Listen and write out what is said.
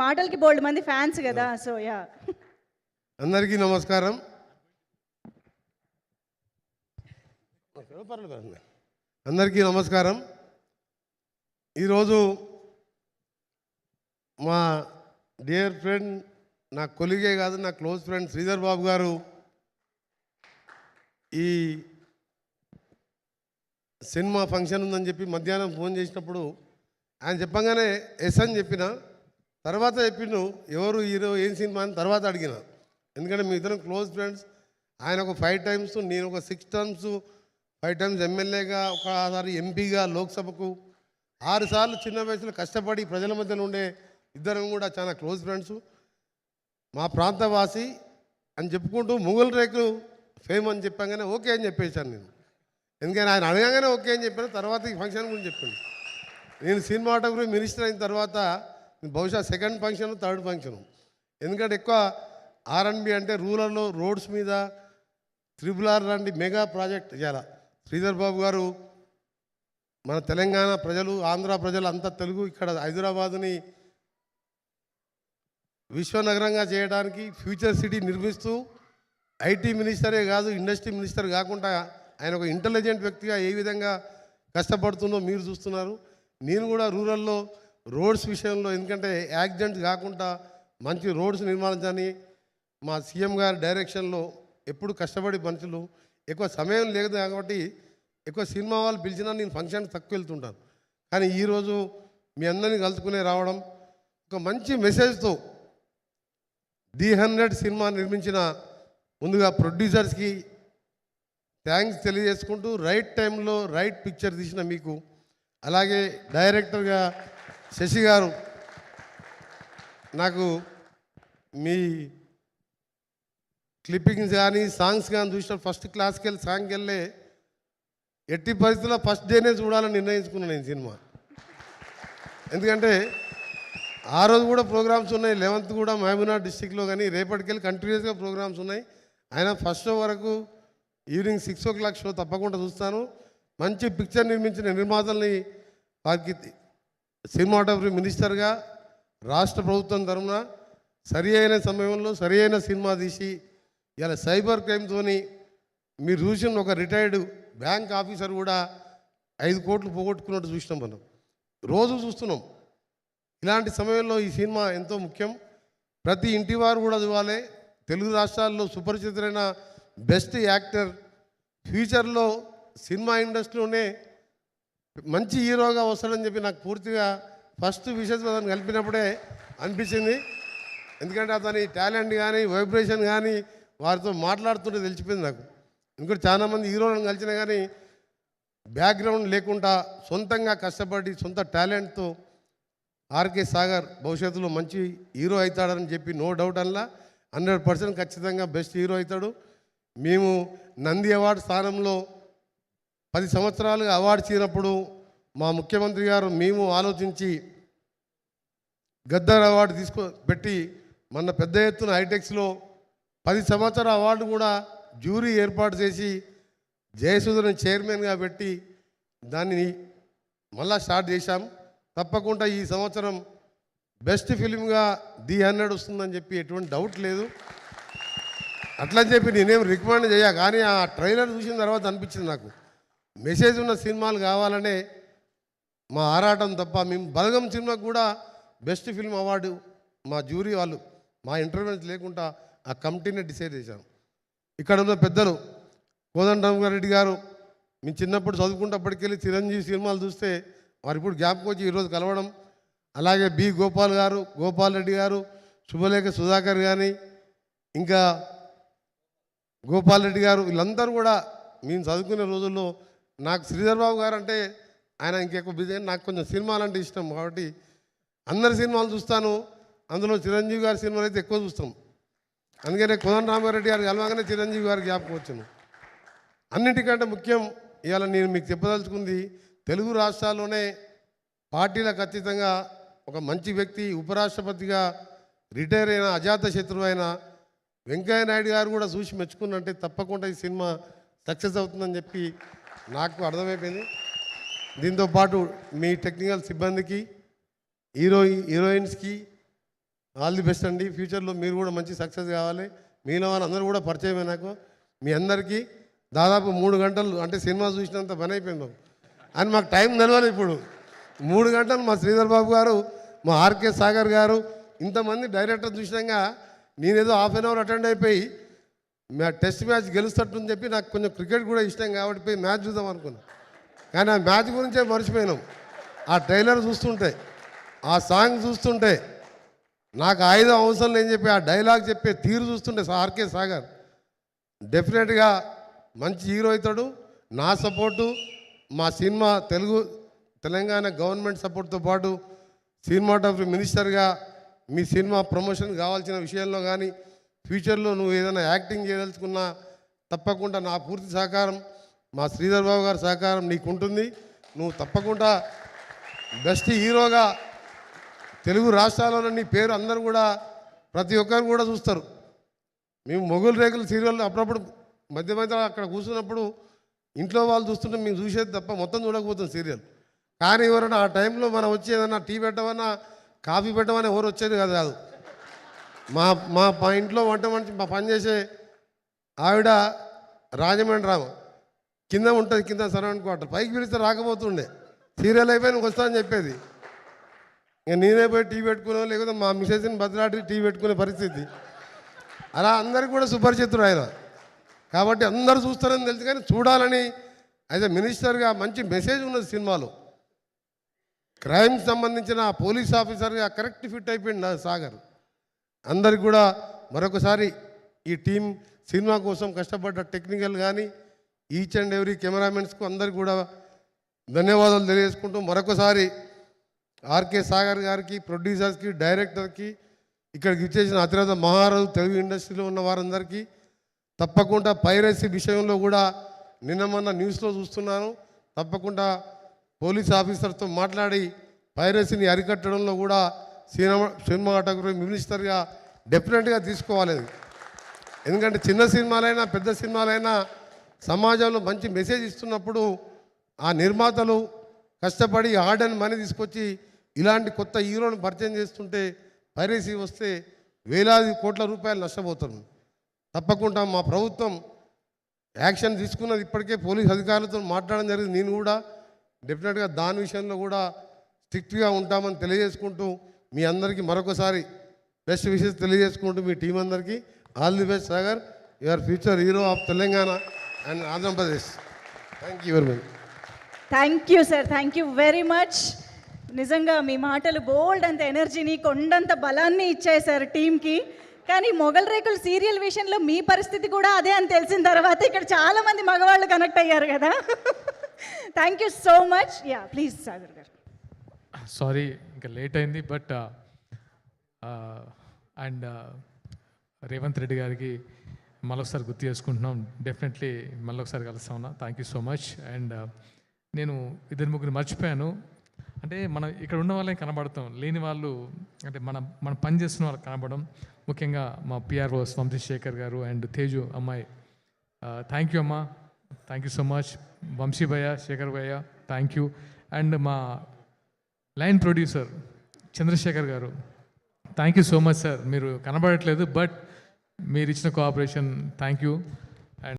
మాటలకి బోల్డ్ మంది ఫ్యాన్స్ కదా, సో యా. అందరికీ నమస్కారం. అందరికీ నమస్కారం. ఈరోజు మా డియర్ ఫ్రెండ్, నా కొలిగే కాదు, నా క్లోజ్ ఫ్రెండ్ శ్రీధర్ బాబు గారు ఈ సినిమా ఫంక్షన్ ఉందని చెప్పి మధ్యాహ్నం ఫోన్ చేసినప్పుడు ఆయన చెప్పంగానే ఎస్ అని చెప్పిన. తర్వాత చెప్పిండు ఎవరు హీరో, ఏం సినిమా అని తర్వాత అడిగిన. ఎందుకంటే మీ ఇద్దరం క్లోజ్ ఫ్రెండ్స్. ఆయన ఒక 5 times, నేను ఒక 6 terms, 5 times ఎమ్మెల్యేగా, ఒకసారి ఎంపీగా లోక్సభకు, 6 సార్లు చిన్న వయసులో కష్టపడి ప్రజల మధ్యలో ఉండే ఇద్దరం కూడా చాలా క్లోజ్ ఫ్రెండ్స్. మా ప్రాంతవాసి అని చెప్పుకుంటూ ముగుల్ రేకులు ఫేమ్ అని చెప్పగానే ఓకే అని చెప్పేశాను నేను. ఎందుకంటే ఆయన అడగగానే ఓకే అని చెప్పాను. తర్వాత ఈ ఫంక్షన్ గురించి చెప్పాను. నేను సినిమాటోగ్రఫీ మినిస్టర్ అయిన తర్వాత బహుశా 2nd ఫంక్షన్ 3rd ఫంక్షన్. ఎందుకంటే ఎక్కువ R&B అంటే రూరల్లో రోడ్స్ మీద RRR లాంటి మెగా ప్రాజెక్ట్ చేయాలి. శ్రీధర్ బాబు గారు మన తెలంగాణ ప్రజలు, ఆంధ్ర ప్రజలు అంతా తెలుగు, ఇక్కడ హైదరాబాదుని విశ్వనగరంగా చేయడానికి ఫ్యూచర్ సిటీ నిర్మిస్తూ ఐటీ మినిస్టరే కాదు, ఇండస్ట్రీ మినిస్టర్ కాకుండా ఆయన ఒక ఇంటెలిజెంట్ వ్యక్తిగా ఏ విధంగా కష్టపడుతుందో మీరు చూస్తున్నారు. నేను కూడా రూరల్లో రోడ్స్ విషయంలో, ఎందుకంటే యాక్సిడెంట్స్ కాకుండా మంచి రోడ్స్ నిర్మాణించని మా సీఎం గారి డైరెక్షన్లో ఎప్పుడు కష్టపడి మనుషులు, ఎక్కువ సమయం లేదు కాబట్టి ఎక్కువ సినిమా వాళ్ళు పిలిచినా నేను ఫంక్షన్ తక్కువ వెళ్తుంటాను. కానీ ఈరోజు మీ అందరినీ కలుసుకునే రావడం, ఒక మంచి మెసేజ్తో D100 సినిమా నిర్మించిన ముందుగా ప్రొడ్యూసర్స్కి థ్యాంక్స్ తెలియజేసుకుంటూ, రైట్ టైంలో రైట్ పిక్చర్ తీసిన మీకు, అలాగే డైరెక్టర్గా శశి గారు, నాకు మీ క్లిప్పింగ్స్ కానీ సాంగ్స్ కానీ చూసిన ఫస్ట్ క్లాస్కి వెళ్ళి సాంగ్కి వెళ్ళే ఎట్టి పరిస్థితుల్లో ఫస్ట్ డేనే చూడాలని నిర్ణయించుకున్నాను నేను సినిమా. ఎందుకంటే ఆ రోజు కూడా ప్రోగ్రామ్స్ ఉన్నాయి, 11th కూడా మహబూబ్నగర్ డిస్టిక్లో, కానీ రేపటికెళ్ళి కంటిన్యూస్గా ప్రోగ్రామ్స్ ఉన్నాయి. అయినా ఫస్ట్ షో వరకు ఈవినింగ్ 6 o'clock షో తప్పకుండా చూస్తాను. మంచి పిక్చర్ నిర్మించిన నిర్మాతల్ని, వారికి సినిమాటోగ్రఫీ మినిస్టర్గా రాష్ట్ర ప్రభుత్వం తరఫున సరి అయిన సమయంలో సరి అయిన సినిమా తీసి, ఇలా సైబర్ క్రైమ్తోని మీరు చూసిన ఒక రిటైర్డ్ బ్యాంక్ ఆఫీసర్ కూడా 5 కోట్లు పోగొట్టుకున్నట్టు చూసినాం. మనం రోజు చూస్తున్నాం. ఇలాంటి సమయంలో ఈ సినిమా ఎంతో ముఖ్యం. ప్రతి ఇంటి వారు కూడా చూడాలి. తెలుగు రాష్ట్రాల్లో సుపరిచితులైన బెస్ట్ యాక్టర్, ఫ్యూచర్లో సినిమా ఇండస్ట్రీలోనే మంచి హీరోగా వస్తాడని చెప్పి నాకు పూర్తిగా ఫస్ట్ విషెస్ అతను కలిపినప్పుడే అనిపించింది. ఎందుకంటే అతని టాలెంట్ కానీ వైబ్రేషన్ కానీ వారితో మాట్లాడుతుంటే తెలిసిపోయింది నాకు. ఎందుకంటే చాలామంది హీరోలను కలిసినా కానీ బ్యాక్గ్రౌండ్ లేకుండా సొంతంగా కష్టపడి సొంత టాలెంట్తో ఆర్కే సాగర్ భవిష్యత్తులో మంచి హీరో అవుతాడని చెప్పి నో డౌట్ అలా 100% ఖచ్చితంగా బెస్ట్ హీరో అవుతాడు. మేము నంది అవార్డు స్థానంలో 10 సంవత్సరాలుగా అవార్డు చేరినప్పుడు మా ముఖ్యమంత్రి గారు మేము ఆలోచించి గద్దర్ అవార్డు పెట్టి మొన్న పెద్ద ఎత్తున హైటెక్స్లో 10 సంవత్సరాల అవార్డు కూడా జ్యూరీ ఏర్పాటు చేసి జయసుధని చైర్మన్గా పెట్టి దాన్ని మళ్ళా స్టార్ట్ చేశాం. తప్పకుండా ఈ సంవత్సరం బెస్ట్ ఫిలింగా D100 వస్తుందని చెప్పి ఎటువంటి డౌట్ లేదు. అట్లని చెప్పి నేనేం రికమెండ్ చేయ, కానీ ఆ ట్రైలర్ చూసిన తర్వాత అనిపించింది నాకు మెసేజ్ ఉన్న సినిమాలు కావాలనే మా ఆరాటం తప్ప. మేము బలగం సినిమాకు కూడా బెస్ట్ ఫిల్మ్ అవార్డు మా జ్యూరీ వాళ్ళు మా ఇంటర్వ్యూస్ లేకుండా ఆ కమిటీనే డిసైడ్ చేశాం. ఇక్కడ ఉన్న పెద్దలు కోదండరామారెడ్డి గారు, మేము చిన్నప్పుడు చదువుకుంటప్పటికెళ్ళి చిరంజీవి సినిమాలు చూస్తే వారు ఇప్పుడు జ్ఞాపకం వచ్చి ఈరోజు కలవడం, అలాగే బి గోపాల్ రెడ్డి గారు, శుభలేఖ సుధాకర్ కానీ, ఇంకా గోపాల్ రెడ్డి గారు, వీళ్ళందరూ కూడా మేము చదువుకునే రోజుల్లో నాకు శ్రీధర్ బాబు గారు అంటే ఆయన ఇంకెక్కువ బిజీ, నాకు కొంచెం సినిమాలు అంటే ఇష్టం కాబట్టి అందరి సినిమాలు చూస్తాను. అందులో చిరంజీవి గారి సినిమాలు అయితే ఎక్కువ చూస్తాం. అందుకనే కోదండరామారెడ్డి గారు కలవగానే చిరంజీవి గారికి జ్ఞాపకం వచ్చాను. అన్నిటికంటే ముఖ్యం ఇవాళ నేను మీకు చెప్పదలుచుకుంది, తెలుగు రాష్ట్రాల్లోనే పార్టీలకు అతీతంగా ఒక మంచి వ్యక్తి, ఉపరాష్ట్రపతిగా రిటైర్ అయిన అజాత శత్రువు అయిన వెంకయ్య నాయుడు గారు కూడా చూసి మెచ్చుకున్నంటే తప్పకుండా ఈ సినిమా సక్సెస్ అవుతుందని చెప్పి నాకు అర్థమైపోయింది. దీంతోపాటు మీ టెక్నికల్ సిబ్బందికి, హీరోయిన్స్కి, ఆల్ ది బెస్ట్ అండి. ఫ్యూచర్లో మీరు కూడా మంచి సక్సెస్ కావాలి. మీలో వాళ్ళందరూ కూడా పరిచయమే నాకు. మీ అందరికీ దాదాపు 3 గంటలు అంటే సినిమా చూసినంత పని అయిపోయింది మాకు. అని మాకు టైం నిలవాలి. ఇప్పుడు 3 గంటలు మా శ్రీధర్ బాబు గారు, మా ఆర్కే సాగర్ గారు, ఇంతమంది డైరెక్టర్ చూసినాక నేనేదో ½ అన్ అవర్ అటెండ్ అయిపోయి టెస్ట్ మ్యాచ్ గెలుస్తట్టు చెప్పి నాకు కొంచెం క్రికెట్ కూడా ఇష్టం కాబట్టి పోయి మ్యాచ్ చూద్దాం అనుకున్నాను. కానీ ఆ మ్యాచ్ గురించే మర్చిపోయినాం. ఆ ట్రైలర్ చూస్తుంటే, ఆ సాంగ్ చూస్తుంటే, నాకు ఆయుధం అవసరం లేని చెప్పి ఆ డైలాగ్ చెప్పే తీరు చూస్తుంటే ఆర్కే సాగర్ డెఫినెట్గా మంచి హీరో అవుతాడు. నా సపోర్టు, మా సినిమా తెలంగాణ గవర్నమెంట్ సపోర్ట్తో పాటు సినిమాటోగ్రఫీ మినిస్టర్గా మీ సినిమా ప్రమోషన్ కావాల్సిన విషయంలో కానీ ఫ్యూచర్లో నువ్వు ఏదైనా యాక్టింగ్ చేయదలుచుకున్నా తప్పకుండా నా పూర్తి సహకారం, మా శ్రీధర్ బాబు గారి సహకారం నీకు ఉంటుంది. నువ్వు తప్పకుండా బెస్ట్ హీరోగా తెలుగు రాష్ట్రాలలో నీ పేరు అందరూ కూడా ప్రతి ఒక్కరు కూడా చూస్తారు. మేము మొగులు రేకులు సీరియల్ అప్పుడప్పుడు మధ్య మధ్య అక్కడ కూర్చున్నప్పుడు ఇంట్లో వాళ్ళు చూస్తుంటే మేము చూసేది తప్ప మొత్తం చూడకపోతుంది సీరియల్. కానీ ఎవరైనా ఆ టైంలో మనం వచ్చి ఏదన్నా టీ పెట్టమన్నా కాఫీ పెట్టమని ఎవరు వచ్చేది కాదు. మా ఇంట్లో వంట మనిషి మా పనిచేసే ఆవిడ రాజమండ్రి రామ కింద ఉంటుంది, కింద సరౌండ్ క్వార్టర్, పైకి పిలిస్తే రాకపోతుండే. సీరియల్ అయిపోయి నువ్వు వస్తా అని చెప్పేది. ఇక నేనే పోయి టీ పెట్టుకునే, లేకపోతే మా మిసెస్ని బదిలాడి టీ పెట్టుకునే పరిస్థితి. అలా అందరికీ కూడా సుపరిచితుడు ఆయన. కాబట్టి అందరూ చూస్తారని తెలుసు, కానీ చూడాలని అయితే మినిస్టర్గా మంచి మెసేజ్ ఉన్నది సినిమాలో. క్రైమ్ సంబంధించిన పోలీస్ ఆఫీసర్గా కరెక్ట్ ఫిట్ అయిపోయింది నా సాగర్. అందరికి కూడా మరొకసారి ఈ టీం సినిమా కోసం కష్టపడ్డ టెక్నికల్ కానీ ఈచ్ అండ్ ఎవ్రీ కెమెరామెన్స్కు అందరికి కూడా ధన్యవాదాలు తెలియజేసుకుంటూ మరొకసారి ఆర్కే సాగర్ గారికి, ప్రొడ్యూసర్స్కి, డైరెక్టర్కి, ఇక్కడికి ఇచ్చేసిన అతిరథ మహారాజు తెలుగు ఇండస్ట్రీలో ఉన్న వారందరికీ, తప్పకుండా పైరసీ విషయంలో కూడా నిన్న మొన్న న్యూస్లో చూస్తున్నాను, తప్పకుండా పోలీస్ ఆఫీసర్తో మాట్లాడి పైరసీని అరికట్టడంలో కూడా సినిమాటోగ్రఫీ మినిస్టర్గా డెఫినెట్గా తీసుకోవాలి. ఎందుకంటే చిన్న సినిమాలైనా పెద్ద సినిమాలైనా సమాజంలో మంచి మెసేజ్ ఇస్తున్నప్పుడు ఆ నిర్మాతలు కష్టపడి హార్డ్ అండ్ మనీ తీసుకొచ్చి ఇలాంటి కొత్త హీరోని పరిచయం చేస్తుంటే పైరసీ వస్తే వేలాది కోట్ల రూపాయలు నష్టపోతారు. తప్పకుండా మా ప్రభుత్వం యాక్షన్ తీసుకున్నది. ఇప్పటికే పోలీస్ అధికారులతో మాట్లాడడం జరిగింది. నేను కూడా డెఫినెట్గా దాని విషయంలో కూడా స్ట్రిక్ట్గా ఉంటామని తెలియజేసుకుంటూ మీ అందరికీ మరొకసారి బెస్ట్ విషెస్ తెలియజేసుకుంటూ మీ టీం అందరికీ all the best Sagar. Your future hero of Telangana and Andhra Pradesh. Thank you very much. Thank you sir, thank you very much. నిజంగా మీ మాటలు బోల్డ్ అంత ఎనర్జీని, కొండంత బలాన్ని ఇచ్చాయి సార్ టీంకి. కానీ మొగల్ రేకులు సీరియల్ విషయంలో మీ పరిస్థితి కూడా అదే అని తెలిసిన తర్వాత ఇక్కడ చాలామంది మగవాళ్ళు కనెక్ట్ అయ్యారు కదా. Thank you so much. Yeah please Sagar గారు. సారీ ఇంకా లేట్ అయింది, బట్ అండ్ రేవంత్ రెడ్డి గారికి మళ్ళొకసారి గుర్తు చేసుకుంటున్నాం. డెఫినెట్లీ మళ్ళొకసారి కలుస్తా ఉన్నా. Thank you so much. And నేను 2-3 మర్చిపోయాను. అంటే మనం ఇక్కడ ఉన్న వాళ్ళే కనబడతాం, లేని వాళ్ళు అంటే మనం పని చేస్తున్న వాళ్ళకి కనబడడం. ముఖ్యంగా మా పిఆర్ఓ వంశీశేఖర్ గారు అండ్ తేజు అమ్మాయి, థ్యాంక్ యూ అమ్మా, thank you so much. Vamsi భయ్య, శేఖర్ భయ్య, థ్యాంక్ యూ. అండ్ మా లైన్ ప్రొడ్యూసర్ చంద్రశేఖర్ గారు, thank you so much sir. మీరు కనబడట్లేదు, బట్ మీరు ఇచ్చిన కోఆపరేషన్ థ్యాంక్ యూ.